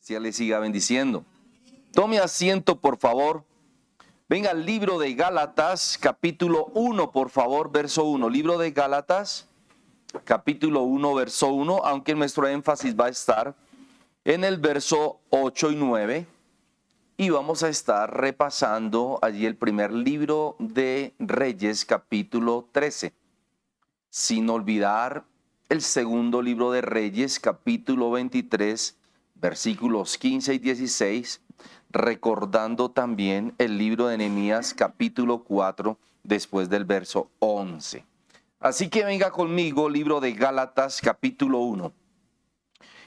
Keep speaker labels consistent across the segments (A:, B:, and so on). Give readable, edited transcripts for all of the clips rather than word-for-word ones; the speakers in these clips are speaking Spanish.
A: Dios le siga bendiciendo. Tome asiento, por favor. Venga al libro de Gálatas, capítulo 1, por favor, verso 1. Libro de Gálatas, capítulo 1, verso 1, aunque nuestro énfasis va a estar en el verso 8 y 9. Y vamos a estar repasando allí el primer libro de Reyes, capítulo 13. Sin olvidar el segundo libro de Reyes, capítulo 23, versículos 15 y 16, recordando también el libro de Nehemías, capítulo 4, después del verso 11. Así que venga conmigo, libro de Gálatas, capítulo 1.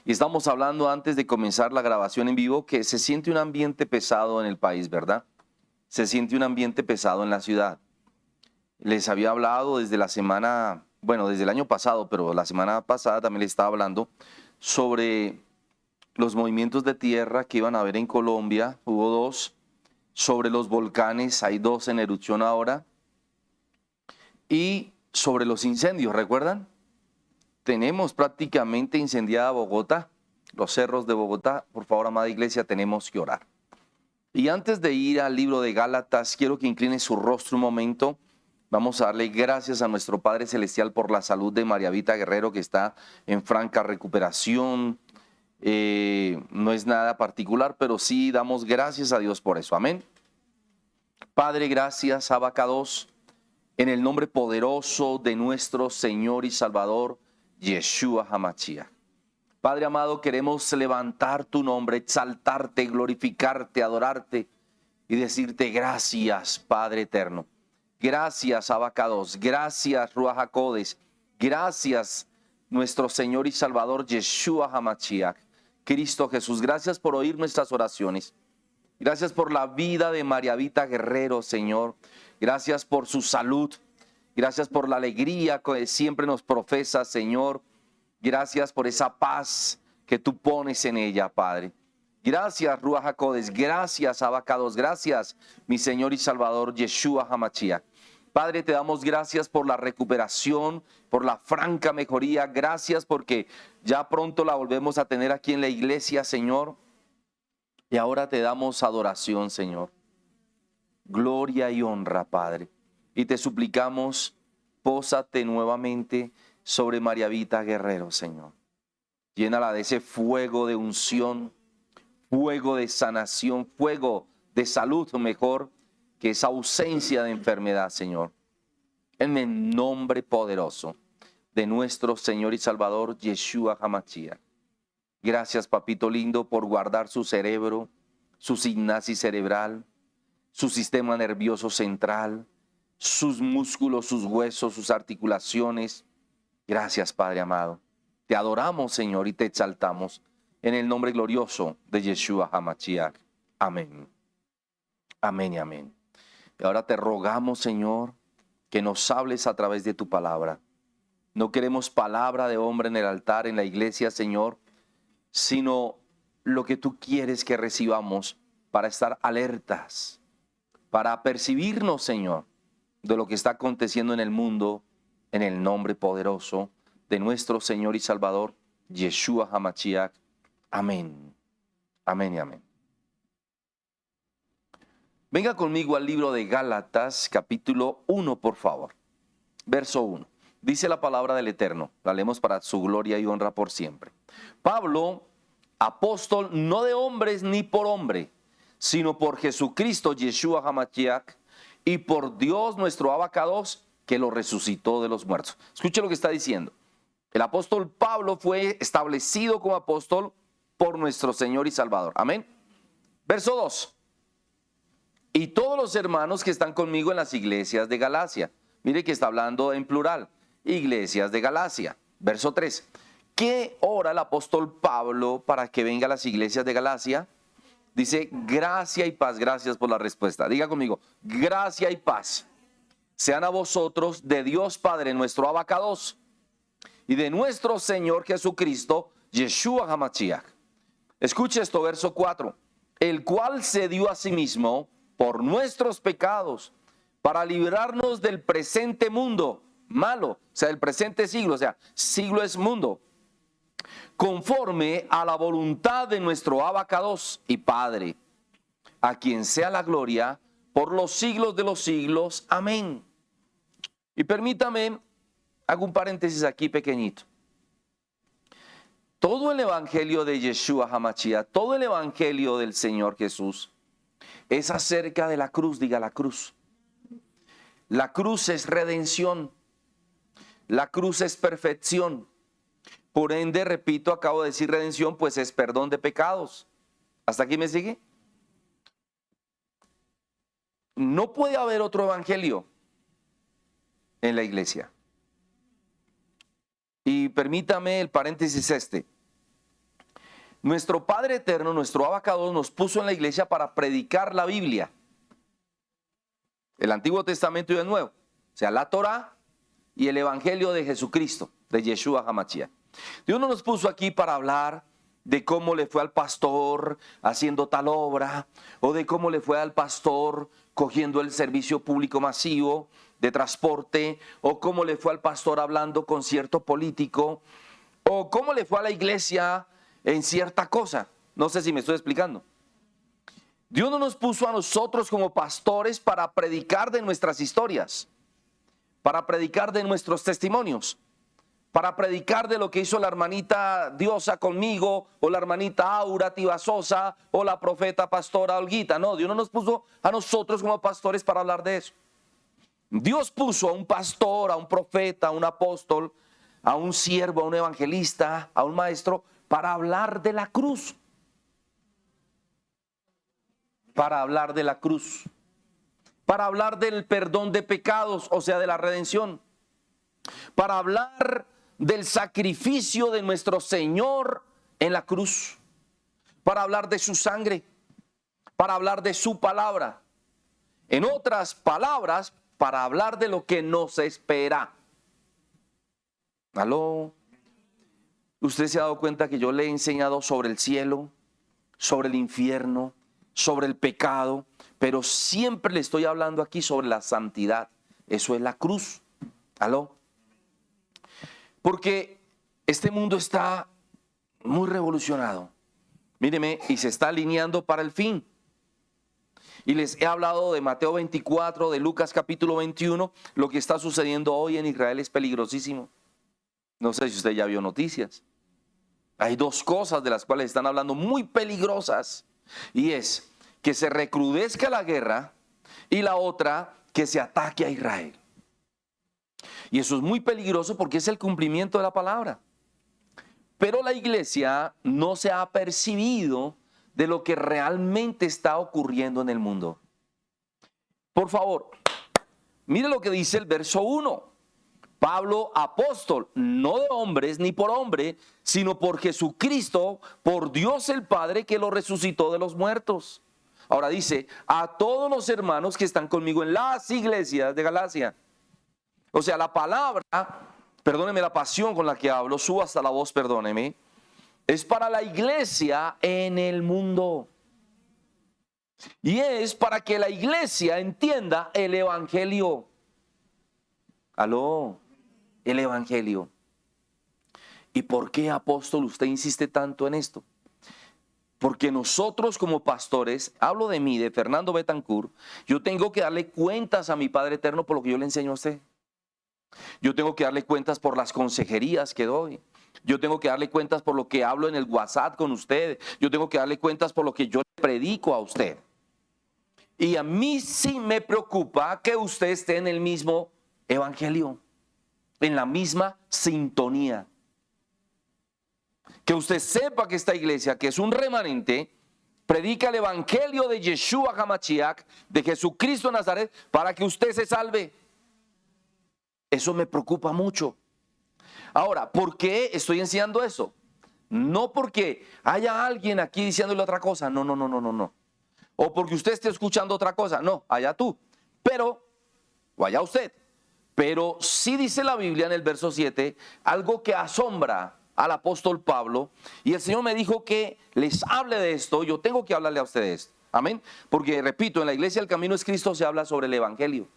A: Y estamos hablando antes de comenzar la grabación en vivo que se siente un ambiente pesado en el país, ¿verdad? Se siente un ambiente pesado en la ciudad. Les había hablado desde la semana, desde el año pasado, pero la semana pasada también les estaba hablando sobre los movimientos de tierra que iban a haber en Colombia. Hubo dos. Sobre los volcanes, hay dos en erupción ahora. Y sobre los incendios, ¿recuerdan? Tenemos prácticamente incendiada Bogotá, los cerros de Bogotá. Por favor, amada iglesia, tenemos que orar. Y antes de ir al libro de Gálatas, quiero que incline su rostro un momento. Vamos a darle gracias a nuestro Padre Celestial por la salud de María Vita Guerrero, que está en franca recuperación. No es nada particular, pero sí damos gracias a Dios por eso. Amén. Padre, gracias, Abacados, en el nombre poderoso de nuestro Señor y Salvador, Yeshua HaMashiach. Padre amado, queremos levantar tu nombre, exaltarte, glorificarte, adorarte y decirte gracias, Padre eterno. Gracias, Abacados. Gracias, Ruach HaKodesh. Gracias, nuestro Señor y Salvador, Yeshua HaMashiach. Cristo Jesús, gracias por oír nuestras oraciones. Gracias por la vida de María Vita Guerrero, Señor. Gracias por su salud. Gracias por la alegría que siempre nos profesa, Señor. Gracias por esa paz que tú pones en ella, Padre. Gracias, Ruach HaKodesh. Gracias, Abacados. Gracias, mi Señor y Salvador, Yeshua HaMashiach. Padre, te damos gracias por la recuperación, por la franca mejoría. Gracias porque ya pronto la volvemos a tener aquí en la iglesia, Señor. Y ahora te damos adoración, Señor. Gloria y honra, Padre. Y te suplicamos, pósate nuevamente sobre María Vita Guerrero, Señor. Llénala de ese fuego de unción, fuego de sanación, fuego de salud, mejor, que esa ausencia de enfermedad, Señor. En el nombre poderoso de nuestro Señor y Salvador, Yeshua HaMashiach. Gracias, papito lindo, por guardar su cerebro, su sinapsis cerebral, su sistema nervioso central, sus músculos, sus huesos, sus articulaciones. Gracias, Padre amado. Te adoramos, Señor, y te exaltamos en el nombre glorioso de Yeshua HaMashiach. Amén. Amén y amén. Y ahora te rogamos, Señor, que nos hables a través de tu palabra. No queremos palabra de hombre en el altar, en la iglesia, Señor, sino lo que tú quieres que recibamos para estar alertas, para percibirnos, Señor, de lo que está aconteciendo en el mundo, en el nombre poderoso de nuestro Señor y Salvador, Yeshua HaMashiach. Amén. Amén y amén. Venga conmigo al libro de Gálatas, capítulo 1, por favor. Verso 1. Dice la palabra del Eterno. La leemos para su gloria y honra por siempre. Pablo, apóstol no de hombres ni por hombre, sino por Jesucristo, Yeshua HaMashiach, y por Dios nuestro Abacados, que lo resucitó de los muertos. Escuche lo que está diciendo. El apóstol Pablo fue establecido como apóstol por nuestro Señor y Salvador. Amén. Verso 2. Y todos los hermanos que están conmigo en las iglesias de Galacia. Mire que está hablando en plural. Iglesias de Galacia. Verso 3. ¿Qué ora el apóstol Pablo para que venga a las iglesias de Galacia? Dice, gracia y paz. Gracias por la respuesta. Diga conmigo, gracia y paz sean a vosotros de Dios Padre nuestro Abacados y de nuestro Señor Jesucristo, Yeshua HaMashiach. Escuche esto, verso 4. El cual se dio a sí mismo por nuestros pecados para librarnos del presente mundo malo, o sea, del presente siglo, o sea, siglo es mundo, conforme a la voluntad de nuestro Abacados y Padre, a quien sea la gloria por los siglos de los siglos. Amén. Y permítame, hago un paréntesis aquí pequeñito. Todo el evangelio de Yeshua HaMashiach, todo el evangelio del Señor Jesús, es acerca de la cruz. Diga la cruz. La cruz es redención. La cruz es perfección. Por ende, repito, acabo de decir redención, pues es perdón de pecados. ¿Hasta aquí me sigue? No puede haber otro evangelio en la iglesia. Y permítame el paréntesis este. Nuestro Padre Eterno, nuestro Abacados, nos puso en la iglesia para predicar la Biblia. El Antiguo Testamento y el Nuevo. O sea, la Torá y el Evangelio de Jesucristo, de Yeshua HaMashiach. Dios no nos puso aquí para hablar de cómo le fue al pastor haciendo tal obra, o de cómo le fue al pastor cogiendo el servicio público masivo de transporte, o cómo le fue al pastor hablando con cierto político, o cómo le fue a la iglesia en cierta cosa. No sé si me estoy explicando. Dios no nos puso a nosotros como pastores para predicar de nuestras historias, para predicar de nuestros testimonios, para predicar de lo que hizo la hermanita Diosa conmigo, o la hermanita Aura Tibasosa, o la profeta pastora Olguita. No, Dios no nos puso a nosotros como pastores para hablar de eso. Dios puso a un pastor, a un profeta, a un apóstol, a un siervo, a un evangelista, a un maestro, para hablar de la cruz. Para hablar de la cruz. Para hablar del perdón de pecados, o sea, de la redención. Para hablar del sacrificio de nuestro Señor en la cruz. Para hablar de su sangre. Para hablar de su palabra. En otras palabras, para hablar de lo que nos espera. ¿Aló? ¿Usted se ha dado cuenta que yo le he enseñado sobre el cielo, sobre el infierno, sobre el pecado? Pero siempre le estoy hablando aquí sobre la santidad. Eso es la cruz. ¿Aló? Porque este mundo está muy revolucionado. Míreme, y se está alineando para el fin. Y les he hablado de Mateo 24, de Lucas capítulo 21. Lo que está sucediendo hoy en Israel es peligrosísimo. No sé si usted ya vio noticias. Hay dos cosas de las cuales están hablando muy peligrosas. Y es que se recrudezca la guerra, y la otra, que se ataque a Israel. Y eso es muy peligroso porque es el cumplimiento de la palabra. Pero la iglesia no se ha percibido de lo que realmente está ocurriendo en el mundo. Por favor, mire lo que dice el verso 1. Pablo, apóstol, no de hombres ni por hombre, sino por Jesucristo, por Dios el Padre que lo resucitó de los muertos. Ahora dice, a todos los hermanos que están conmigo en las iglesias de Galacia. O sea, la palabra, perdóneme la pasión con la que hablo, suba hasta la voz, perdóneme, es para la iglesia en el mundo. Y es para que la iglesia entienda el evangelio. ¿Aló? El evangelio. ¿Y por qué, apóstol, usted insiste tanto en esto? Porque nosotros como pastores, hablo de mí, de Fernando Betancourt, yo tengo que darle cuentas a mi Padre Eterno por lo que yo le enseño a usted. Yo tengo que darle cuentas por las consejerías que doy. Yo tengo que darle cuentas por lo que hablo en el WhatsApp con usted. Yo tengo que darle cuentas por lo que yo le predico a usted. Y a mí sí me preocupa que usted esté en el mismo evangelio, en la misma sintonía. Que usted sepa que esta iglesia, que es un remanente, predica el evangelio de Yeshua HaMashiach, de Jesucristo de Nazaret, para que usted se salve. Eso me preocupa mucho. Ahora, ¿por qué estoy enseñando eso? No porque haya alguien aquí diciéndole otra cosa, no. O porque usted esté escuchando otra cosa, no, allá tú. Pero, o allá usted. Pero sí dice la Biblia en el verso 7, algo que asombra al apóstol Pablo. Y el Señor me dijo que les hable de esto, yo tengo que hablarle a ustedes. Amén. Porque, repito, en la iglesia El Camino es Cristo se habla sobre el evangelio.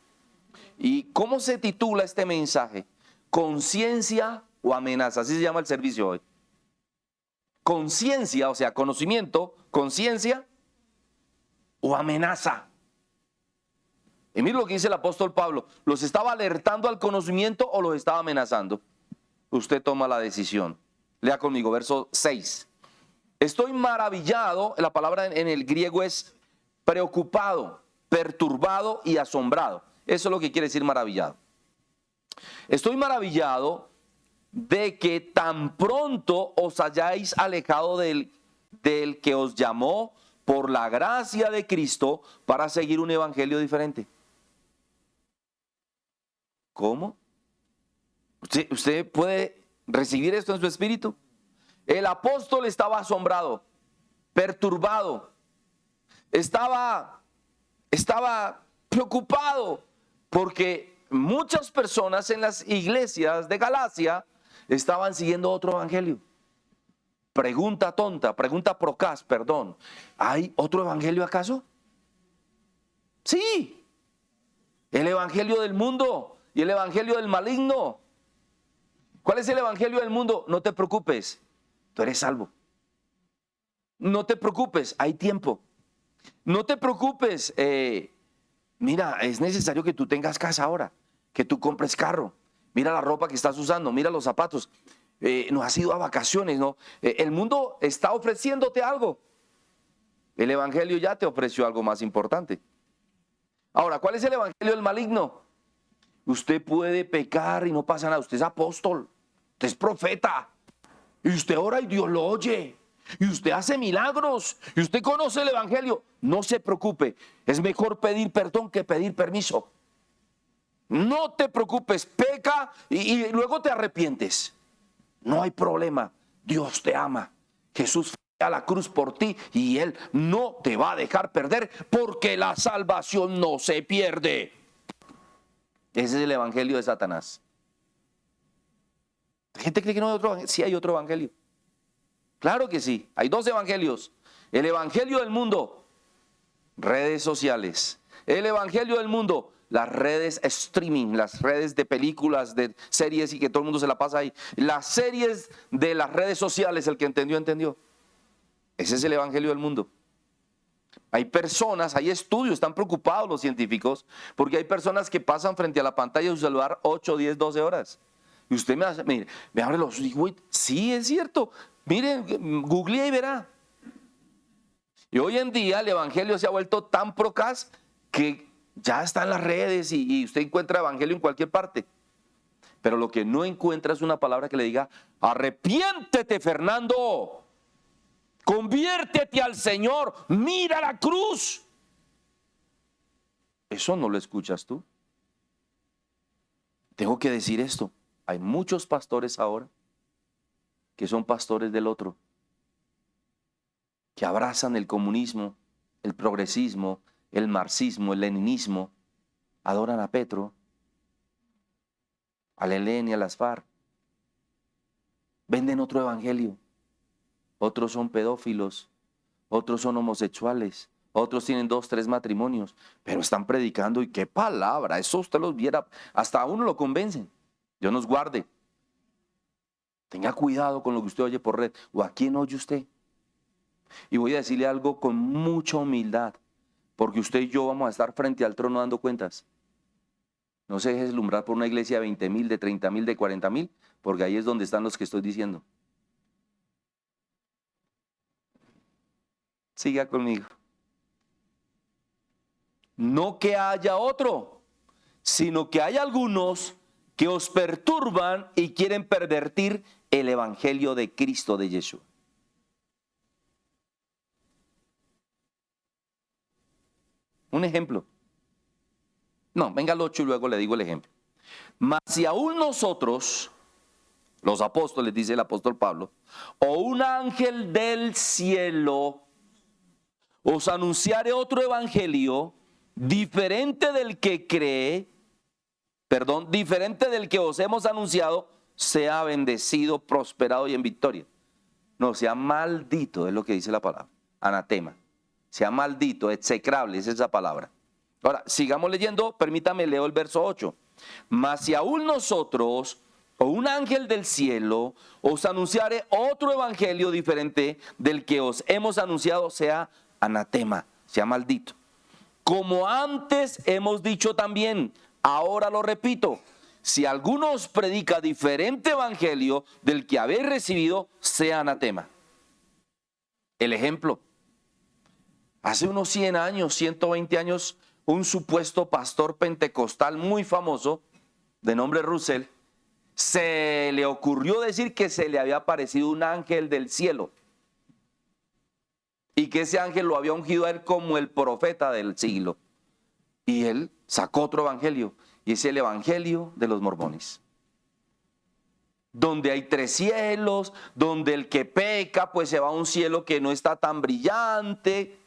A: ¿Y cómo se titula este mensaje? Conciencia o amenaza. Así se llama el servicio hoy. conciencia, o sea, conocimiento, conciencia o amenaza. Y mire lo que dice el apóstol Pablo, ¿los estaba alertando al conocimiento o los estaba amenazando? Usted toma la decisión. Lea conmigo, verso 6. Estoy maravillado, la palabra en el griego es preocupado, perturbado y asombrado. Eso es lo que quiere decir maravillado. Estoy maravillado de que tan pronto os hayáis alejado del que os llamó por la gracia de Cristo para seguir un evangelio diferente. ¿Cómo? ¿Usted puede recibir esto en su espíritu? El apóstol estaba asombrado, perturbado, estaba preocupado porque muchas personas en las iglesias de Galacia estaban siguiendo otro evangelio. Pregunta tonta, pregunta procaz, perdón. ¿Hay otro evangelio acaso? Sí. El evangelio del mundo y el evangelio del maligno. ¿Cuál es el evangelio del mundo? No te preocupes, tú eres salvo. No te preocupes, hay tiempo. No te preocupes, mira, es necesario que tú tengas casa ahora, que tú compres carro. Mira la ropa que estás usando, mira los zapatos. No has ido a vacaciones, ¿no? El mundo está ofreciéndote algo. El evangelio ya te ofreció algo más importante. Ahora, ¿cuál es el evangelio del maligno? Usted puede pecar y no pasa nada. Usted es apóstol, usted es profeta. Y usted ora y Dios lo oye. Y usted hace milagros. Y usted conoce el evangelio. No se preocupe. Es mejor pedir perdón que pedir permiso. No te preocupes. Peca y luego te arrepientes. No hay problema. Dios te ama. Jesús fue a la cruz por ti y Él no te va a dejar perder porque la salvación no se pierde. Ese es el evangelio de Satanás. La gente cree que no hay otro evangelio. Sí hay otro evangelio. Claro que sí. Hay dos evangelios. El evangelio del mundo, redes sociales. El evangelio del mundo, las redes streaming, las redes de películas, de series y que todo el mundo se la pasa ahí. Las series de las redes sociales, el que entendió, entendió. Ese es el evangelio del mundo. Hay personas, hay estudios, están preocupados los científicos, porque hay personas que pasan frente a la pantalla de su celular 8, 10, 12 horas. Y usted me abre los ojos, sí, es cierto. Miren, googlea y verá. Y hoy en día el evangelio se ha vuelto tan procaz que ya está en las redes y usted encuentra evangelio en cualquier parte. Pero lo que no encuentra es una palabra que le diga, arrepiéntete, Fernando. Conviértete al Señor, mira la cruz. Eso no lo escuchas tú. Tengo que decir esto. Hay muchos pastores ahora que son pastores del otro, que abrazan el comunismo, el progresismo, el marxismo, el leninismo, adoran a Petro, al ELN y a las FARC, venden otro evangelio. Otros son pedófilos, otros son homosexuales, otros tienen 2, 3 matrimonios, pero están predicando y qué palabra, eso usted los viera, hasta a uno lo convencen. Dios nos guarde. Tenga cuidado con lo que usted oye por red o a quién oye usted. Y voy a decirle algo con mucha humildad, porque usted y yo vamos a estar frente al trono dando cuentas. No se deje deslumbrar por una iglesia de 20,000, de 30,000, de 40,000, porque ahí es donde están los que estoy diciendo. Siga conmigo. No que haya otro, sino que hay algunos que os perturban y quieren pervertir el evangelio de Cristo de Yeshua. Un ejemplo. No, venga al 8 y luego le digo el ejemplo. Mas si aún nosotros, los apóstoles, dice el apóstol Pablo, o un ángel del cielo os anunciare otro evangelio diferente del que diferente del que os hemos anunciado, sea bendecido, prosperado y en victoria. No, sea maldito, es lo que dice la palabra, anatema. Sea maldito, execrable, es esa palabra. Ahora, sigamos leyendo, permítame, leo el verso 8. Mas si aún nosotros, o un ángel del cielo os anunciare otro evangelio diferente del que os hemos anunciado, sea anatema, sea maldito. Como antes hemos dicho también, ahora lo repito, si alguno os predica diferente evangelio del que habéis recibido, sea anatema. El ejemplo, hace unos 100 años, 120 años, un supuesto pastor pentecostal muy famoso, de nombre Russell, se le ocurrió decir que se le había aparecido un ángel del cielo y que ese ángel lo había ungido a él como el profeta del siglo. Y él sacó otro evangelio, y es el evangelio de los mormones, donde hay 3 cielos, donde el que peca pues se va a un cielo que no está tan brillante,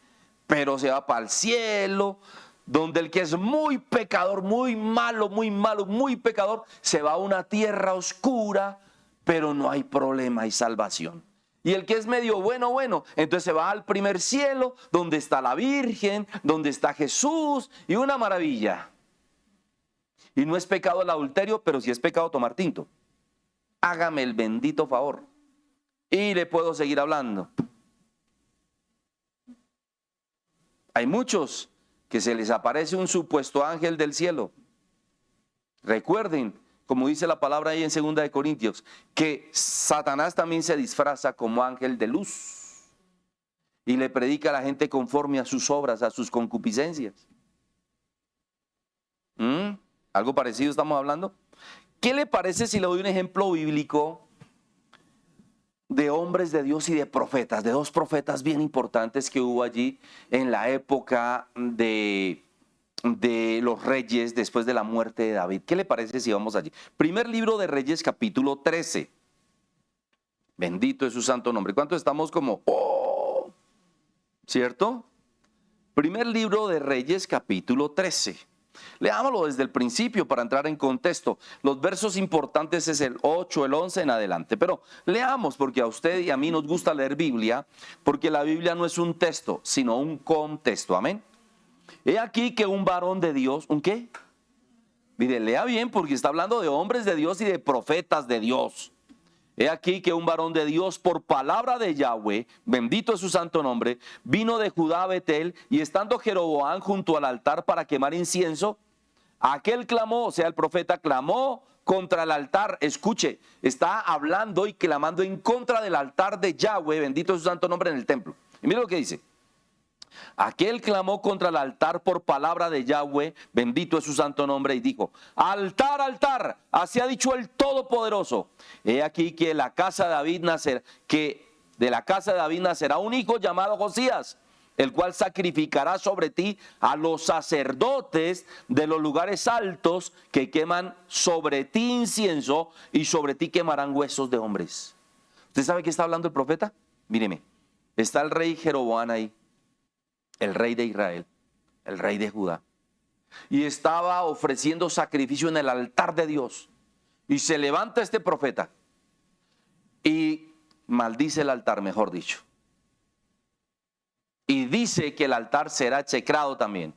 A: pero se va para el cielo, donde el que es muy pecador, muy malo, muy pecador, se va a una tierra oscura, pero no hay problema, hay salvación. Y el que es medio bueno, entonces se va al primer cielo, donde está la Virgen, donde está Jesús, y una maravilla. Y no es pecado el adulterio, pero sí es pecado tomar tinto. Hágame el bendito favor. Y le puedo seguir hablando. Hay muchos que se les aparece un supuesto ángel del cielo. Recuerden, como dice la palabra ahí en 2 de Corintios, que Satanás también se disfraza como ángel de luz y le predica a la gente conforme a sus obras, a sus concupiscencias. ¿Algo parecido estamos hablando? ¿Qué le parece si le doy un ejemplo bíblico de hombres de Dios y de profetas, de 2 profetas bien importantes que hubo allí en la época de los reyes después de la muerte de David? ¿Qué le parece si vamos allí? Primer libro de Reyes, capítulo 13. Bendito es su santo nombre. ¿Cuántos estamos como, oh, cierto? Primer libro de Reyes, capítulo 13. Leámoslo desde el principio para entrar en contexto. Los versos importantes es el 8, el 11 en adelante. Pero leamos, porque a usted y a mí nos gusta leer Biblia, porque la Biblia no es un texto, sino un contexto. Amén. He aquí que un varón de Dios, ¿un qué? Mire, lea bien, porque está hablando de hombres de Dios y de profetas de Dios. He aquí que un varón de Dios, por palabra de Yahweh, bendito es su santo nombre, vino de Judá a Betel, y estando Jeroboam junto al altar para quemar incienso, aquel clamó, o sea, el profeta clamó contra el altar. Escuche, está hablando y clamando en contra del altar de Yahweh, bendito es su santo nombre, en el templo. Y mire lo que dice. Aquel clamó contra el altar por palabra de Yahweh, bendito es su santo nombre, y dijo: altar, altar, así ha dicho el Todopoderoso. He aquí que de la casa de David nacerá un hijo llamado Josías, el cual sacrificará sobre ti a los sacerdotes de los lugares altos, que queman sobre ti incienso, y sobre ti quemarán huesos de hombres. ¿Usted sabe qué está hablando el profeta? Míreme, está el rey Jeroboam ahí, el rey de Israel, el rey de Judá, y estaba ofreciendo sacrificio en el altar de Dios. Y se levanta este profeta y maldice el altar, mejor dicho. Y dice que el altar será execrado también,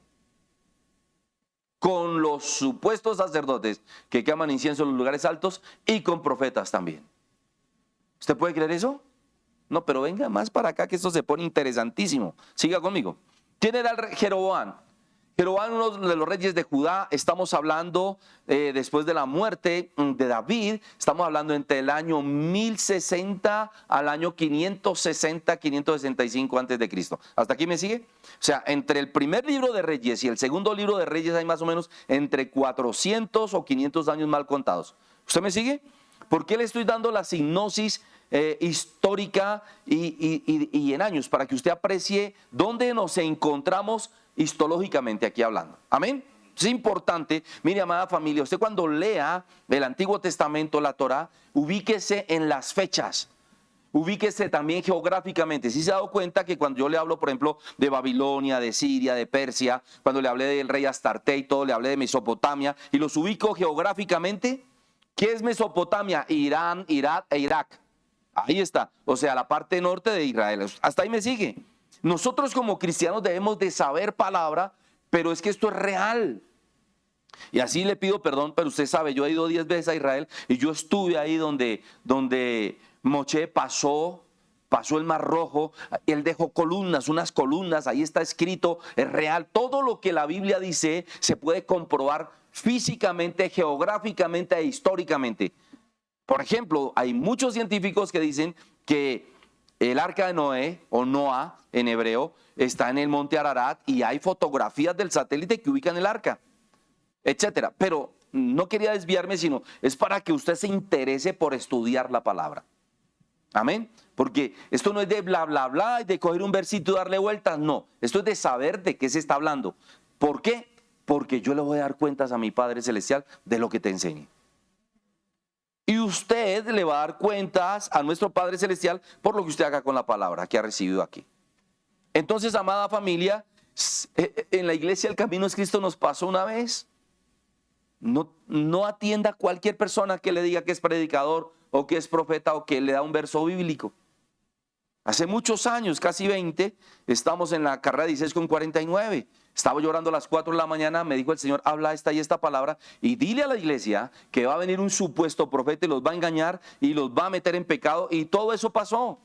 A: con los supuestos sacerdotes que queman incienso en los lugares altos, y con profetas también. ¿Usted puede creer eso? No, pero venga más para acá, que esto se pone interesantísimo. Siga conmigo. ¿Quién era el rey Jeroboam? Jeroboam, uno de los reyes de Judá. Estamos hablando después de la muerte de David. Estamos hablando entre el año 1060 al año 560, 565 antes de Cristo. ¿Hasta aquí me sigue? O sea, entre el primer libro de Reyes y el segundo libro de Reyes hay más o menos entre 400 o 500 años mal contados. ¿Usted me sigue? ¿Por qué le estoy dando la sinopsis histórica y en años, para que usted aprecie dónde nos encontramos histológicamente aquí hablando? Amén. Es importante. Mire, amada familia, usted cuando lea el Antiguo Testamento, la Torá, ubíquese en las fechas, ubíquese también geográficamente. ¿Sí se ha dado cuenta que cuando yo le hablo, por ejemplo, de Babilonia, de Siria, de Persia, cuando le hablé del rey Astarte y todo, le hablé de Mesopotamia y los ubico geográficamente? ¿Qué es Mesopotamia? Irán, Irak e Irak. Ahí está, o sea, la parte norte de Israel. Hasta ahí me sigue. Nosotros como cristianos debemos de saber palabra, pero es que esto es real. Y así le pido perdón, pero usted sabe, yo he ido 10 veces a Israel y yo estuve ahí donde Moshe pasó el Mar Rojo, él dejó columnas, unas columnas, ahí está escrito, es real. Todo lo que la Biblia dice se puede comprobar físicamente, geográficamente e históricamente. Por ejemplo, hay muchos científicos que dicen que el arca de Noé, o Noah en hebreo, está en el monte Ararat y hay fotografías del satélite que ubican el arca, etcétera. Pero no quería desviarme, sino es para que usted se interese por estudiar la palabra. Amén. Porque esto no es de bla, bla, bla, de coger un versito y darle vueltas. No, esto es de saber de qué se está hablando. ¿Por qué? Porque yo le voy a dar cuentas a mi Padre Celestial de lo que te enseñe. Y usted le va a dar cuentas a nuestro Padre Celestial por lo que usted haga con la palabra que ha recibido aquí. Entonces, amada familia, en la iglesia El Camino es Cristo nos pasó una vez. No atienda a cualquier persona que le diga que es predicador o que es profeta o que le da un verso bíblico. Hace muchos años, casi 20, estamos en la carrera 16:49. Estaba llorando a las 4 de la mañana, me dijo el Señor, habla esta y esta palabra y dile a la iglesia que va a venir un supuesto profeta y los va a engañar y los va a meter en pecado, y todo eso pasó.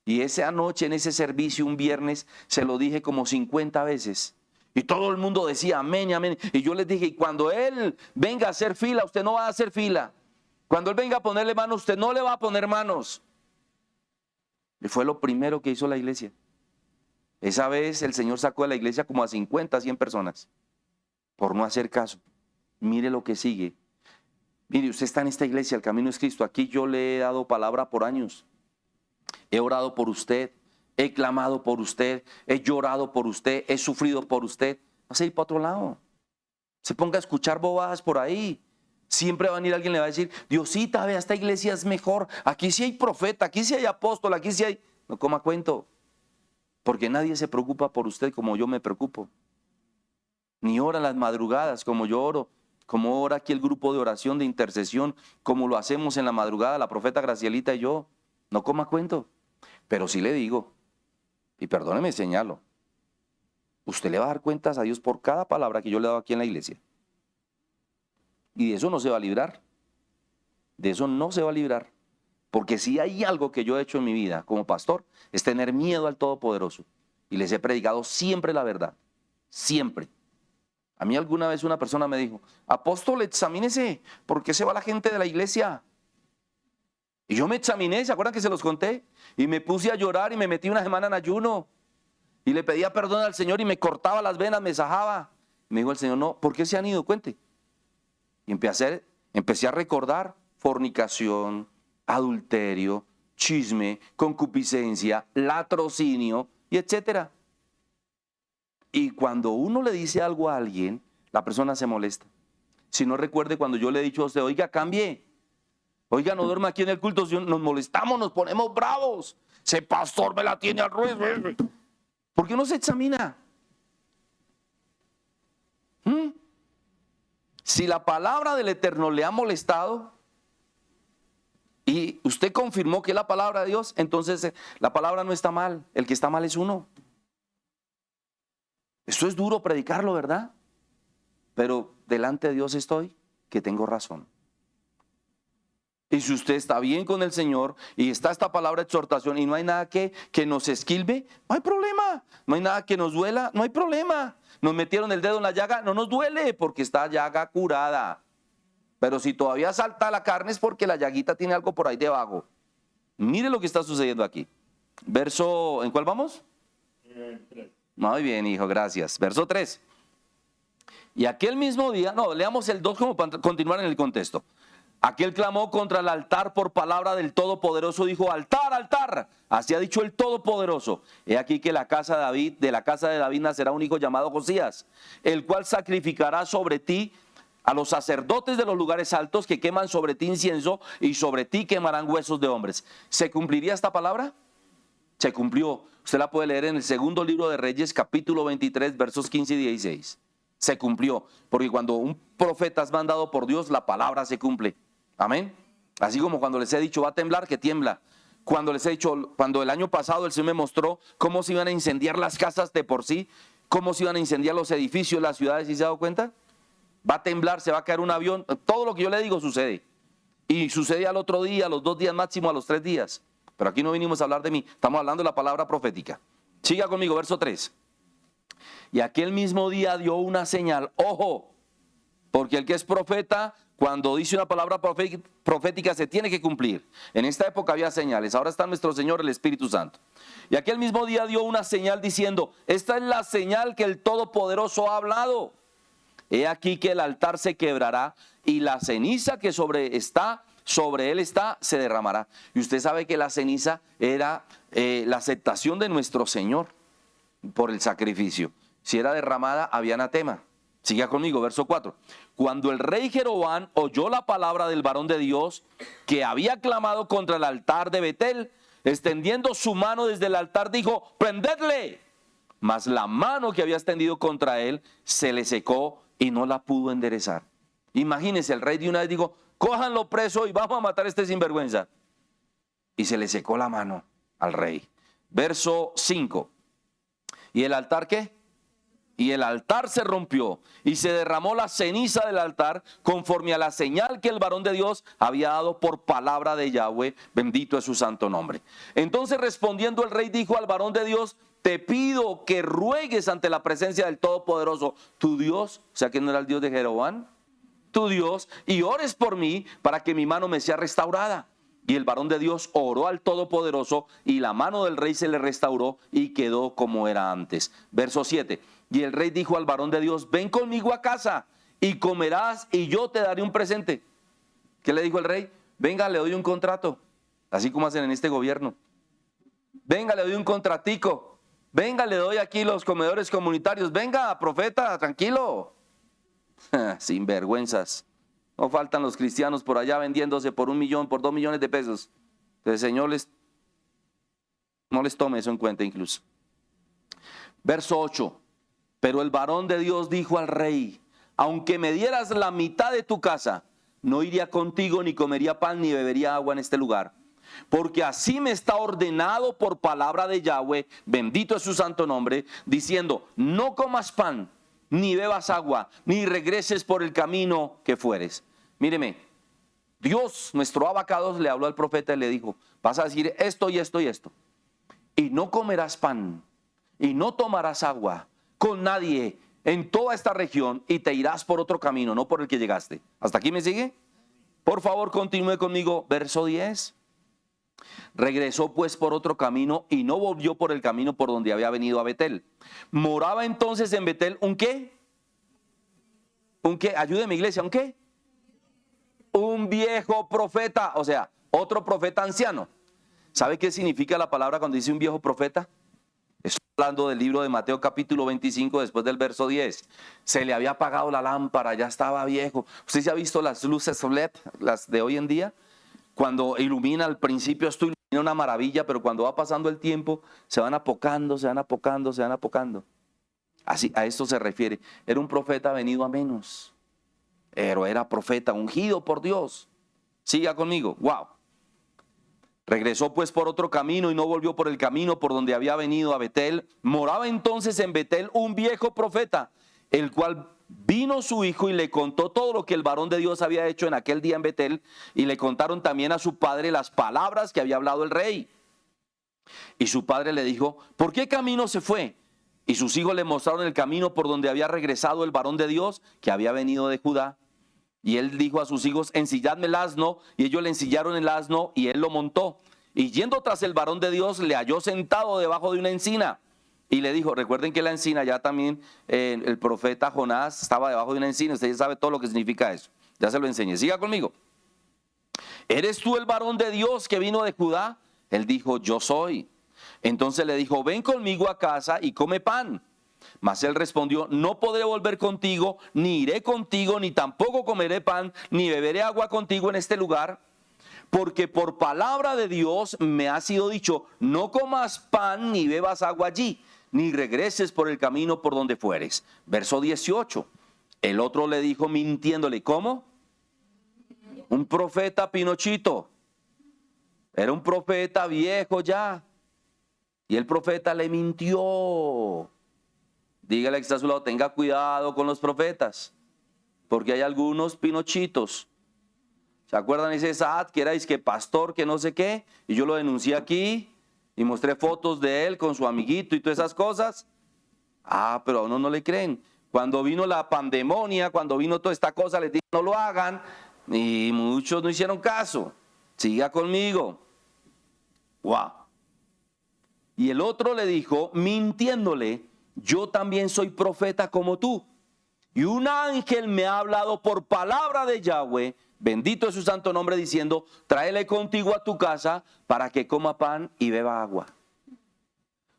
A: Y esa noche en ese servicio, un viernes, se lo dije como 50 veces. Y todo el mundo decía amén, amén. Y yo les dije, y cuando Él venga a hacer fila, usted no va a hacer fila. Cuando Él venga a ponerle manos, usted no le va a poner manos. Y fue lo primero que hizo la iglesia. Esa vez el Señor sacó de la iglesia como a 50, 100 personas por no hacer caso. Mire lo que sigue. Mire, usted está en esta iglesia, El Camino es Cristo. Aquí yo le he dado palabra por años. He orado por usted, he clamado por usted, he llorado por usted, he sufrido por usted. No se ir para otro lado. Se ponga a escuchar bobadas por ahí. Siempre va a venir alguien y le va a decir, Diosita, vea, esta iglesia es mejor. Aquí sí hay profeta, aquí sí hay apóstol, aquí sí hay... No coma cuento. Porque nadie se preocupa por usted como yo me preocupo. Ni ora las madrugadas como yo oro. Como ora aquí el grupo de oración, de intercesión, como lo hacemos en la madrugada la profeta Gracielita y yo. No coma cuento. Pero sí le digo, y perdóneme señalo, usted le va a dar cuentas a Dios por cada palabra que yo le he dado aquí en la iglesia. Y de eso no se va a librar. De eso no se va a librar. Porque si hay algo que yo he hecho en mi vida como pastor, es tener miedo al Todopoderoso. Y les he predicado siempre la verdad. Siempre. A mí alguna vez una persona me dijo, apóstol, examínese, ¿por qué se va la gente de la iglesia? Y yo me examiné, ¿se acuerdan que se los conté? Y me puse a llorar y me metí una semana en ayuno. Y le pedía perdón al Señor y me cortaba las venas, me sajaba. Y me dijo el Señor, no, ¿por qué se han ido? Cuente. Y empecé a recordar fornicación, adulterio, chisme, concupiscencia, latrocinio y etcétera. Y cuando uno le dice algo a alguien, la persona se molesta. Si no recuerde cuando yo le he dicho a usted, oiga, cambie. Oiga, no duerma aquí en el culto, nos molestamos, nos ponemos bravos. Ese pastor me la tiene al revés. ¿Por qué no se examina? Si la palabra del Eterno le ha molestado y usted confirmó que es la palabra de Dios, entonces la palabra no está mal, el que está mal es uno. Esto es duro predicarlo, ¿verdad? Pero delante de Dios estoy, que tengo razón. Y si usted está bien con el Señor y está esta palabra de exhortación y no hay nada que nos esquilve, no hay problema. No hay nada que nos duela, no hay problema. Nos metieron el dedo en la llaga, no nos duele porque está llaga curada. Pero si todavía salta la carne es porque la llaguita tiene algo por ahí debajo. Mire lo que está sucediendo aquí. Verso, ¿en cuál vamos? 3. Muy bien, hijo, gracias. Verso 3. Y aquel mismo día, no, leamos el 2 como para continuar en el contexto. Aquel clamó contra el altar por palabra del Todopoderoso, dijo, altar, altar, así ha dicho el Todopoderoso. He aquí que de la casa de David nacerá un hijo llamado Josías, el cual sacrificará sobre ti a los sacerdotes de los lugares altos que queman sobre ti incienso y sobre ti quemarán huesos de hombres. ¿Se cumpliría esta palabra? Se cumplió. Usted la puede leer en el segundo libro de Reyes, capítulo 23, versos 15 y 16. Se cumplió, porque cuando un profeta es mandado por Dios, la palabra se cumple. Amén. Así como cuando les he dicho va a temblar, que tiembla. Cuando les he dicho, cuando el año pasado el Señor me mostró cómo se iban a incendiar las casas de por sí, cómo se iban a incendiar los edificios, las ciudades, ¿y se ha dado cuenta? va a temblar, se va a caer un avión, todo lo que yo le digo sucede. Y sucede al otro día, a los 2 días máximo, a los 3 días. Pero aquí no vinimos a hablar de mí, estamos hablando de la palabra profética. Siga conmigo, verso 3. Y aquel mismo día dio una señal, ojo, porque el que es profeta, cuando dice una palabra profética se tiene que cumplir. En esta época había señales, ahora está nuestro Señor el Espíritu Santo. Y aquel mismo día dio una señal diciendo, esta es la señal que el Todopoderoso ha hablado. He aquí que el altar se quebrará y la ceniza que sobre él está, se derramará. Y usted sabe que la ceniza era la aceptación de nuestro Señor por el sacrificio. Si era derramada, había anatema. Siga conmigo, verso 4. Cuando el rey Jeroboam oyó la palabra del varón de Dios que había clamado contra el altar de Betel, extendiendo su mano desde el altar, dijo, prendedle. Mas la mano que había extendido contra él se le secó y no la pudo enderezar. Imagínense, el rey de una vez dijo, cójanlo preso y vamos a matar a este sinvergüenza. Y se le secó la mano al rey. Verso 5. ¿Y el altar qué? Y el altar se rompió y se derramó la ceniza del altar conforme a la señal que el varón de Dios había dado por palabra de Yahweh, bendito es su santo nombre. Entonces respondiendo el rey dijo al varón de Dios, te pido que ruegues ante la presencia del Todopoderoso, tu Dios, o sea que no era el Dios de Jeroboam, tu Dios, y ores por mí para que mi mano me sea restaurada. Y el varón de Dios oró al Todopoderoso y la mano del rey se le restauró y quedó como era antes. Verso 7. Y el rey dijo al varón de Dios, ven conmigo a casa y comerás y yo te daré un presente. ¿Qué le dijo el rey? Venga, le doy un contrato, así como hacen en este gobierno. Venga, le doy un contratico. Venga, le doy aquí los comedores comunitarios. Venga, profeta, tranquilo. Sin vergüenzas. No faltan los cristianos por allá vendiéndose por 1 millón, por 2 millones de pesos. El Señor no les tome eso en cuenta incluso. Verso 8. Pero el varón de Dios dijo al rey, aunque me dieras la mitad de tu casa, no iría contigo ni comería pan ni bebería agua en este lugar. Porque así me está ordenado por palabra de Yahweh, bendito es su santo nombre, diciendo, no comas pan, ni bebas agua, ni regreses por el camino que fueres. Míreme, Dios, nuestro abacados, le habló al profeta y le dijo, vas a decir esto y esto y esto. Y no comerás pan, y no tomarás agua con nadie en toda esta región, y te irás por otro camino, no por el que llegaste. ¿Hasta aquí me sigue? Por favor, continúe conmigo, verso 10. Regresó pues por otro camino y no volvió por el camino por donde había venido a Betel. Moraba entonces en Betel, ¿un qué? ¿Un qué? Ayúdeme, iglesia, ¿un qué? Un viejo profeta, o sea, otro profeta anciano. ¿Sabe qué significa la palabra cuando dice un viejo profeta? Estoy hablando del libro de Mateo capítulo 25 después del verso 10. Se le había apagado la lámpara, ya estaba viejo. ¿Usted se ha visto las luces LED, las de hoy en día? Cuando ilumina al principio esto ilumina una maravilla, pero cuando va pasando el tiempo se van apocando, se van apocando, se van apocando. Así, a esto se refiere. Era un profeta venido a menos, pero era profeta ungido por Dios. Siga conmigo, wow. Regresó pues por otro camino y no volvió por el camino por donde había venido a Betel. Moraba entonces en Betel un viejo profeta, el cual vino su hijo y le contó todo lo que el varón de Dios había hecho en aquel día en Betel, y le contaron también a su padre las palabras que había hablado el rey. Y su padre le dijo, ¿por qué camino se fue? Y sus hijos le mostraron el camino por donde había regresado el varón de Dios que había venido de Judá. Y él dijo a sus hijos, ensilladme el asno, y ellos le ensillaron el asno y él lo montó. Y yendo tras el varón de Dios, le halló sentado debajo de una encina. Y le dijo, recuerden que la encina, ya también el profeta Jonás estaba debajo de una encina. Usted ya sabe todo lo que significa eso. Ya se lo enseñé. Siga conmigo. ¿Eres tú el varón de Dios que vino de Judá? Él dijo, yo soy. Entonces le dijo, ven conmigo a casa y come pan. Mas él respondió, no podré volver contigo, ni iré contigo, ni tampoco comeré pan, ni beberé agua contigo en este lugar, porque por palabra de Dios me ha sido dicho, no comas pan ni bebas agua allí, ni regreses por el camino por donde fueres. Verso 18. El otro le dijo mintiéndole, ¿cómo? Un profeta Pinochito. Era un profeta viejo ya. Y el profeta le mintió. Dígale que está a su lado, tenga cuidado con los profetas. porque hay algunos pinochitos. ¿Se acuerdan ese Saad que era que pastor, que no sé qué? Y yo lo denuncié aquí y mostré fotos de él con su amiguito y todas esas cosas. Ah, pero a uno no le creen. Cuando vino la pandemonia, cuando vino toda esta cosa, les dije no lo hagan y muchos no hicieron caso. Siga conmigo. Wow. Y el otro le dijo, mintiéndole, yo también soy profeta como tú. Y un ángel me ha hablado por palabra de Yahweh, bendito es su santo nombre, diciendo, tráele contigo a tu casa para que coma pan y beba agua.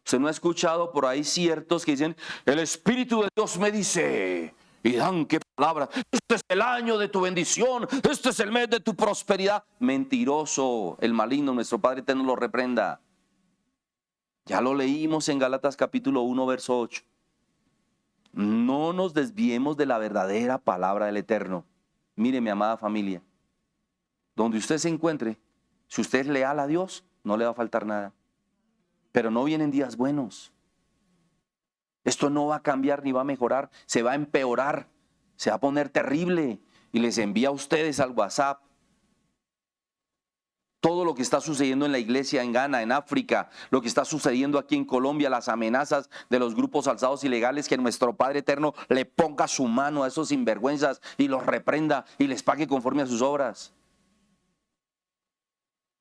A: ¿Usted no ha escuchado por ahí ciertos que dicen, el Espíritu de Dios me dice, y dan qué palabra, este es el año de tu bendición, este es el mes de tu prosperidad? Mentiroso, el maligno, nuestro Padre eterno lo reprenda. Ya lo leímos en Gálatas capítulo 1, verso 8. No nos desviemos de la verdadera palabra del Eterno. Mire, mi amada familia, donde usted se encuentre, si usted es leal a Dios, no le va a faltar nada. Pero no vienen días buenos. Esto no va a cambiar ni va a mejorar, se va a empeorar, se va a poner terrible. Y les envía a ustedes al WhatsApp todo lo que está sucediendo en la iglesia en Ghana, en África, lo que está sucediendo aquí en Colombia, las amenazas de los grupos alzados ilegales, que nuestro Padre Eterno le ponga su mano a esos sinvergüenzas y los reprenda y les pague conforme a sus obras.